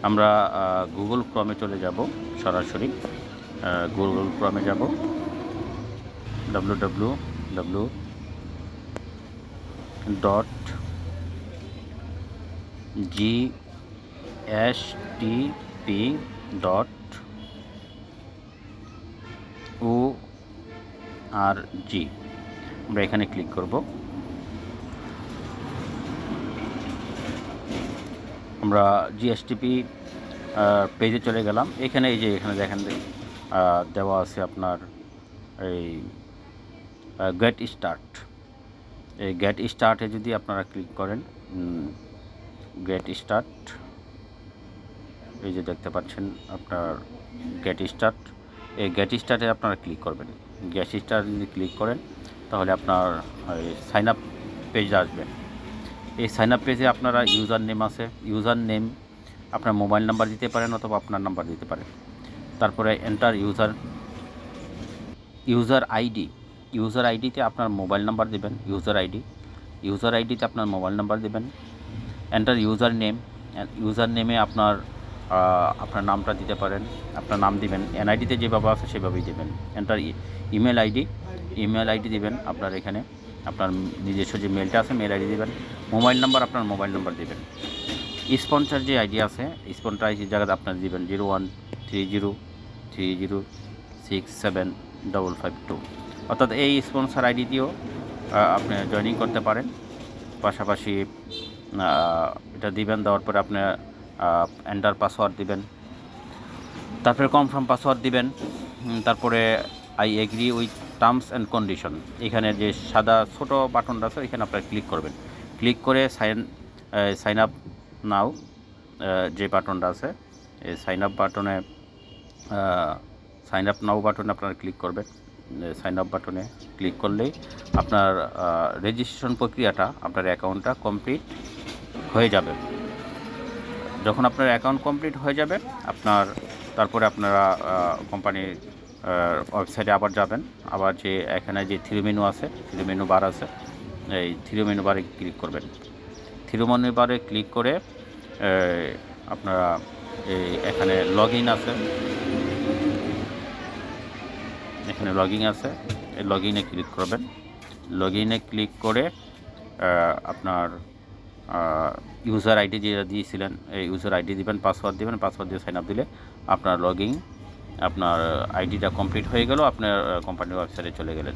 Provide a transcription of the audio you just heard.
আমরা গুগল ক্রমে চলে যাব, সরাসরি গুগল ক্রমে যাব। www.gstp.org আমরা এখানে ক্লিক করব। আমরা জিএসটিপি পেজে চলে গেলাম। এখানে এই যে এখানে দেখেন দেওয়া আছে আপনার এই গেট স্টার্ট। এই গেট স্টার্টে যদি আপনারা ক্লিক করেন, গেট স্টার্ট, এই যে দেখতে পাচ্ছেন আপনার গেট স্টার্ট। এই গেট স্টার্টে আপনারা ক্লিক করবেন। গেট স্টার্ট যদি ক্লিক করেন তাহলে আপনার সাইন আপ পেজে আসবেন। এই সাইন আপ পেজে আপনারা ইউজার নেম আছে, ইউজার নেম আপনার মোবাইল নাম্বার দিতে পারেন অথবা আপনার নাম্বার দিতে পারেন। তারপরে এন্টার ইউজার আইডি, ইউজার আইডিতে আপনার মোবাইল নাম্বার দেবেন। ইউজার আইডিতে আপনার মোবাইল নাম্বার দেবেন। এন্টার ইউজার নেম, ইউজার নেমে আপনার নামটা দিতে পারেন, আপনার নাম দিবেন। এনআইডিতে যেভাবে আছে সেভাবেই দেবেন। এন্টার ইমেল আইডি দেবেন। আপনার এখানে আপনার নিজস্ব যে মেলটা আছে মেল আইডি দেবেন। মোবাইল নাম্বার আপনার মোবাইল নাম্বার দেবেন। স্পন্সর যে আইডি আছে স্পন্সর আইডি জায়গাতে আপনার দেবেন 013030675552, অর্থাৎ এই স্পন্সর আইডি দিয়েও আপনি জয়েনিং করতে পারেন। পাশাপাশি এটা দিবেন, দেওয়ার পরে আপনি এন্টার পাসওয়ার্ড দিবেন, তারপরে কনফার্ম পাসওয়ার্ড দিবেন। তারপরে I agree with terms and condition, এখানে যে সাদা ছোট বাটনটা আছে এখানে আপনারা ক্লিক করবেন। ক্লিক করে সাইন আপ নাও যে বাটনটা আছে এই সাইন আপ নাও বাটনে আপনারা ক্লিক করবেন। সাইন আপ বাটনে ক্লিক করলেই আপনার রেজিস্ট্রেশন প্রক্রিয়াটা, আপনার অ্যাকাউন্টটা কমপ্লিট হয়ে যাবে। যখন আপনার অ্যাকাউন্ট কমপ্লিট হয়ে যাবে তারপরে আপনারা কোম্পানির ওয়েবসাইটে আবার যাবেন। আবার যে এখানে যে থ্রি মেনু আছে, থ্রি মেনু বার আছে, এই থ্রি মেনু বারে ক্লিক করবেন। থ্রি মেনু বারে ক্লিক করে আপনারা এখানে লগ ইন আছে, এখানে লগ ইন আছে, এই লগ ইনে ক্লিক করবেন। লগ ইনে ক্লিক করে আপনার ইউজার আইডি যেটা দিয়েছিলেন এই ইউজার আইডি দিবেন, পাসওয়ার্ড দিবেন। পাসওয়ার্ড দিয়ে সাইন আপ দিলে আপনার লগইন, আপনার আইডিটা কমপ্লিট হয়ে গেল, আপনার কোম্পানির ওয়েবসাইটে চলে গেলেন।